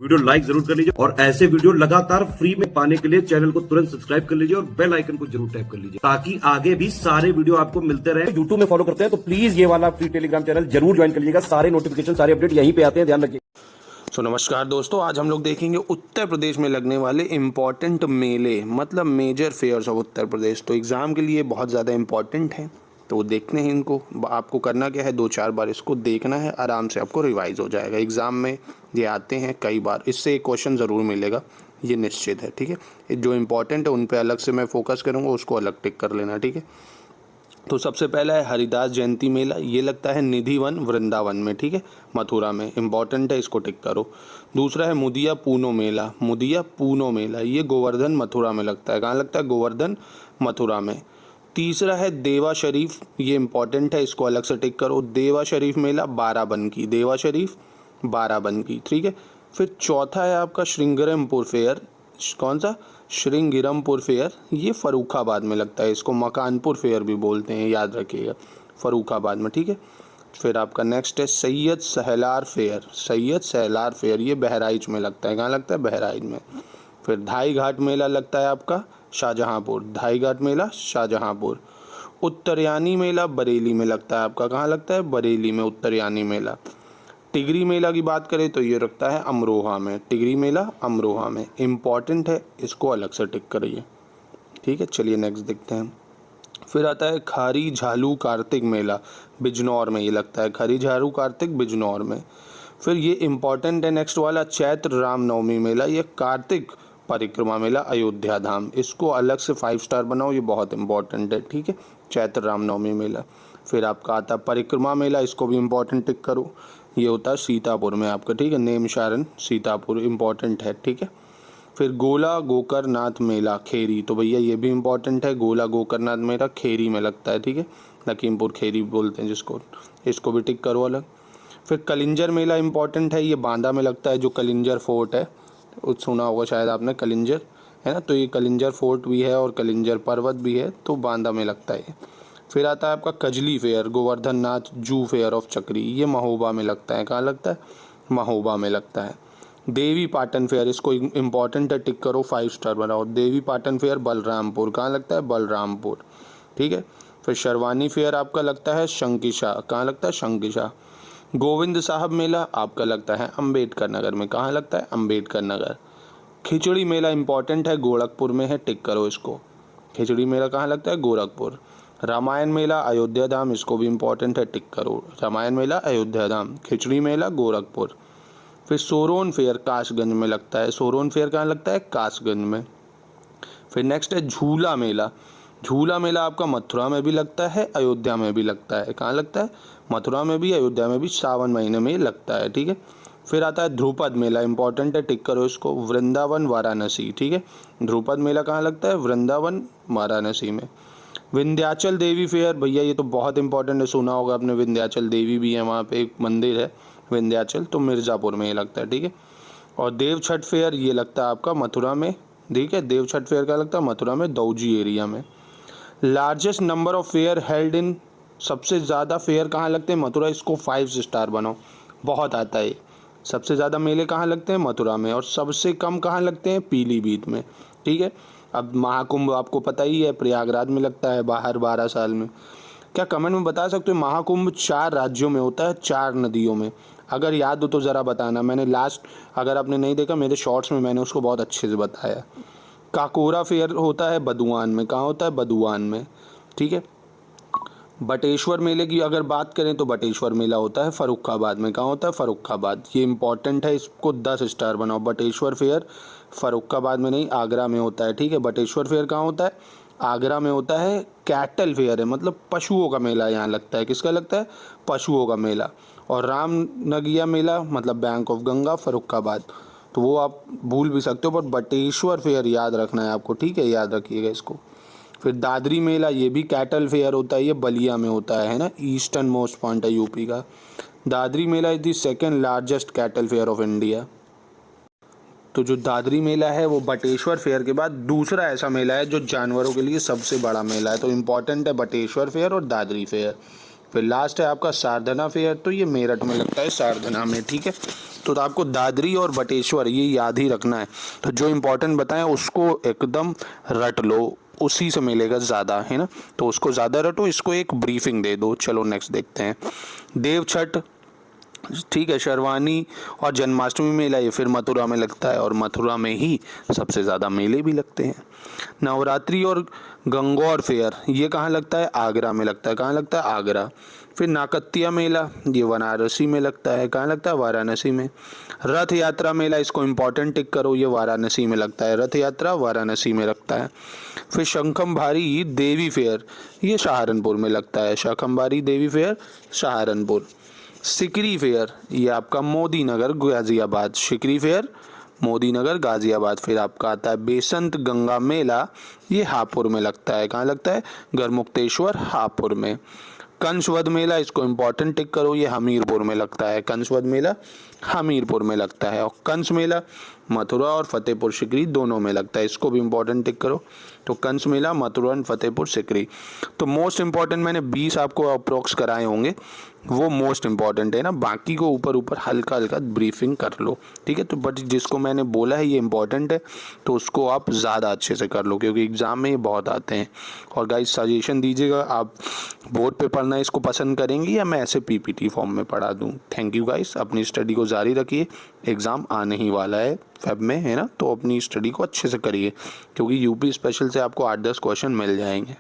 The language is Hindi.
वीडियो लाइक जरूर कर लीजिए और ऐसे वीडियो लगातार फ्री में पाने के लिए चैनल को तुरंत सब्सक्राइब कर लीजिए और बेल आइकन को जरूर टैप कर लीजिए ताकि आगे भी सारे वीडियो आपको मिलते रहे। यूट्यूब में फॉलो करते हैं तो प्लीज ये वाला फ्री टेलीग्राम चैनल जरूर ज्वाइन कर लीजिएगा। सारे नोटिफिकेशन सारे अपडेट यहीं पे आते हैं, ध्यान रखिए। नमस्कार दोस्तों, आज हम लोग देखेंगे उत्तर प्रदेश में लगने वाले इम्पॉर्टेंट मेले, मतलब major fears of Uttar Pradesh. तो एग्ज़ाम के लिए बहुत ज़्यादा इम्पॉर्टेंट है, तो देखने हैं इनको। आपको करना क्या है, 2-4 बार इसको देखना है, आराम से आपको रिवाइज हो जाएगा। एग्ज़ाम में ये आते हैं कई बार, इससे एक क्वेश्चन ज़रूर मिलेगा, ये निश्चित है। ठीक है, जो इम्पॉर्टेंट है उन पर अलग से मैं फोकस करूँगा, उसको अलग टिक कर लेना। ठीक है, तो सबसे पहला है हरिदास जयंती मेला। ये लगता है निधि वन वृंदावन में, ठीक है, मथुरा में। इम्पॉर्टेंट है, इसको टिक करो। दूसरा है मुदिया पूनो मेला। मुदिया पूनो मेला ये गोवर्धन मथुरा में लगता है। कहाँ लगता है? गोवर्धन मथुरा में। तीसरा है देवा शरीफ, ये इम्पॉर्टेंट है, इसको अलग से टिक करो। देवा शरीफ मेला बाराबंकी, देवा शरीफ बाराबंकी, ठीक है। फिर चौथा है आपका श्रृंगरमपुर फेयर। कौन सा? श्रृंगरमपुर फेयर, ये फर्रुखाबाद में लगता है। इसको मकानपुर फेयर भी बोलते हैं, याद रखिएगा, फर्रुखाबाद में, ठीक है। फिर आपका नेक्स्ट है सैयद सहलार फेयर। सैयद सहलार फेयर ये बहराइच में लगता है। कहाँ लगता है? बहराइच में। फिर धाई घाट मेला लगता है आपका शाहजहाँपुर। धाई घाट मेला शाहजहाँपुर। उत्तरयानी मेला बरेली में लगता है आपका। कहाँ लगता है? बरेली में उत्तरयानी मेला। टिगरी मेला की बात करें तो ये रखता है अमरोहा में। टिगरी मेला अमरोहा में। इम्पॉर्टेंट है, इसको अलग से टिक करिए। ठीक है, चलिए नेक्स्ट देखते हैं। फिर आता है खारी झालू कार्तिक मेला, बिजनौर में ये लगता है। खारी झालू कार्तिक बिजनौर में। फिर ये इम्पॉर्टेंट है नेक्स्ट वाला, चैत्र रामनवमी मेला। ये कार्तिक परिक्रमा मेला अयोध्या धाम। इसको अलग से 5 स्टार बनाओ, ये बहुत इंपॉर्टेंट है। ठीक है, चैत्र रामनवमी मेला। फिर आपका आता है परिक्रमा मेला, इसको भी इम्पॉर्टेंट टिक करो। ये होता है सीतापुर में आपका, ठीक है, नेम शारण सीतापुर, इम्पॉर्टेंट है। ठीक है, फिर गोला गोकरनाथ मेला खेरी, तो भैया ये भी इम्पॉर्टेंट है। गोला गोकरनाथ मेला खेरी में लगता है, ठीक है, लखीमपुर खेरी बोलते हैं जिसको, इसको भी टिक करो अलग। फिर कलिंजर मेला इम्पॉर्टेंट है, ये बांदा में लगता है, जो कलिंजर फोर्ट है, सुना होगा शायद आपने, कलिंजर है ना, तो ये कलिंजर फोर्ट भी है और कलिंजर पर्वत भी है, तो बांदा में लगता है। फिर आता है आपका कजली फेयर, गोवर्धन नाथ जू फेयर ऑफ चक्री, ये महोबा में लगता है। कहाँ लगता है? महोबा में लगता है। देवी पाटन फेयर, इसको इम्पॉर्टेंट है, टिक करो, 5 स्टार बनाओ। देवी पाटन फेयर बलरामपुर, कहाँ लगता है? बलरामपुर, ठीक है। फिर शर्वानी फेयर आपका लगता है शंकिशा, कहाँ लगता है? शंकिशा। गोविंद साहब मेला आपका लगता है अम्बेडकर नगर में। कहाँ लगता है? अम्बेडकर नगर। खिचड़ी मेला इंपॉर्टेंट है, गोरखपुर में है, टिक करो इसको। खिचड़ी मेला कहाँ लगता है? गोरखपुर। रामायण मेला अयोध्या धाम, इसको भी इम्पॉर्टेंट है, टिक करो। रामायण मेला अयोध्या धाम। खिचड़ी मेला गोरखपुर। फिर सोरोन फेयर कासगंज में लगता है। सोरोन फेयर कहाँ लगता है? कासगंज में। फिर नेक्स्ट है झूला मेला। झूला मेला आपका मथुरा में भी लगता है, अयोध्या में भी लगता है। कहाँ लगता है? मथुरा में भी, अयोध्या में भी, सावन महीने में लगता है, ठीक है। फिर आता है ध्रुपद मेला, इंपॉर्टेंट है, टिक करो इसको। वृंदावन वाराणसी, ठीक है। ध्रुपद मेला कहाँ लगता है? वृंदावन वाराणसी में। विंध्याचल देवी फेयर, भैया ये तो बहुत इंपॉर्टेंट है, सुना होगा आपने, विंध्याचल देवी भी है वहाँ पे, एक मंदिर है विंध्याचल, तो मिर्ज़ापुर में ये लगता है, ठीक है। और देव छठ फेयर ये लगता है आपका मथुरा में, ठीक है। देव छठ फेयर का लगता है मथुरा में, दौजी एरिया में। Largest number of fair held in, सबसे ज़्यादा फेयर कहाँ लगते हैं? मथुरा, इसको 5 स्टार बनाओ, बहुत आता है। सबसे ज़्यादा मेले कहाँ लगते हैं? मथुरा में। और सबसे कम कहाँ लगते हैं? पीलीभीत में, ठीक है। अब महाकुंभ आपको पता ही है, प्रयागराज में लगता है, बाहर 12 साल में। क्या कमेंट में बता सकते हो महाकुंभ 4 राज्यों में होता है, 4 नदियों में? अगर याद हो तो ज़रा बताना। मैंने लास्ट, अगर आपने नहीं देखा, मेरे शॉर्ट्स में मैंने उसको बहुत अच्छे से बताया। काकोरा फेयर होता है बदुआन में। कहाँ होता है? बदुआन में, ठीक है। बटेश्वर मेले की अगर बात करें तो बटेश्वर मेला होता है फर्रुखाबाद में। कहाँ होता है? फर्रुखाबाद। ये इंपॉर्टेंट है, इसको 10 स्टार बनाओ। बटेश्वर फेयर फर्रुखाबाद में नहीं, आगरा में होता है, ठीक है। बटेश्वर फेयर कहाँ होता है? आगरा में होता है। कैटल फेयर है, मतलब पशुओं का मेला यहाँ लगता है। किसका लगता है? पशुओं का मेला। और रामनगिया मेला, मतलब बैंक ऑफ गंगा, फर्रुखाबाद, तो वो आप भूल भी सकते हो, पर बटेश्वर फेयर याद रखना है आपको, ठीक है, याद रखिएगा इसको। फिर दादरी मेला, ये भी कैटल फेयर होता है, ये बलिया में होता है ना, ईस्टर्न मोस्ट पॉइंट है यूपी का। Dadri mela is the second largest cattle fair of India. तो जो दादरी मेला है वो बटेश्वर फेयर के बाद दूसरा ऐसा मेला है जो जानवरों के लिए सबसे बड़ा मेला है, तो इम्पॉर्टेंट है बटेश्वर फेयर और दादरी फेयर। फिर लास्ट है आपका सारधना फेयर, तो ये मेरठ में लगता है, सारधना में, ठीक है। तो आपको दादरी और बटेश्वर ये याद ही रखना है। तो जो इम्पोर्टेंट बताएं उसको एकदम रट लो, उसी से मिलेगा ज़्यादा, है ना। तो उसको ज़्यादा रटो, इसको एक ब्रीफिंग दे दो। चलो नेक्स्ट देखते हैं। देव छठ, ठीक है, शर्वानी और जन्माष्टमी मेला ये फिर मथुरा में लगता है, और मथुरा में ही सबसे ज़्यादा मेले भी लगते हैं। नवरात्रि और गंगौर फेयर ये कहाँ लगता है? आगरा में लगता है। कहाँ लगता है? आगरा। फिर नाकत्तिया मेला ये वाराणसी में लगता है। कहाँ लगता है? वाराणसी में। रथ यात्रा मेला, इसको इम्पोर्टेंट टिक करो, ये वाराणसी में लगता है। रथ यात्रा वाराणसी में लगता है। फिर शंखमभारी देवी फेयर ये सहारनपुर में लगता है। शंखमभारी देवी फेयर सहारनपुर। सिकरी फेयर ये आपका मोदी नगर गाजियाबाद। सिकरी फेयर मोदी नगर गाजियाबाद। फिर आपका आता है बेसंत गंगा मेला, ये हापुड़ में लगता है। कहाँ लगता है? गढ़मुक्तेश्वर हापुड़ में। कंसवद मेला, इसको इम्पोर्टेंट टिक करो, ये हमीरपुर में लगता है। कंसवद मेला हमीरपुर में लगता है। और कंस मेला मथुरा और फतेहपुर सिकरी दोनों में लगता है, इसको भी इम्पोर्टेंट टिक करो। तो कंस मेला मथुरा और फतेहपुर सिकरी। तो मोस्ट इम्पॉर्टेंट मैंने 20 आपको अप्रोक्स कराए होंगे, वो मोस्ट इम्पॉर्टेंट है ना, बाकी को ऊपर ऊपर हल्का हल्का ब्रीफिंग कर लो, ठीक है। तो बट जिसको मैंने बोला है ये इंपॉर्टेंट है, तो उसको आप ज़्यादा अच्छे से कर लो, क्योंकि एग्ज़ाम में ये बहुत आते हैं। और गाइस सजेशन दीजिएगा, आप बोर्ड पे पढ़ना इसको पसंद करेंगे या मैं ऐसे पीपीटी फॉर्म में पढ़ा दूँ। थैंक यू गाइस, अपनी स्टडी को जारी रखिए, एग्ज़ाम आने ही वाला है फेब में, है ना। तो अपनी स्टडी को अच्छे से करिए, क्योंकि यूपी स्पेशल से आपको 8-10 क्वेश्चन मिल जाएंगे।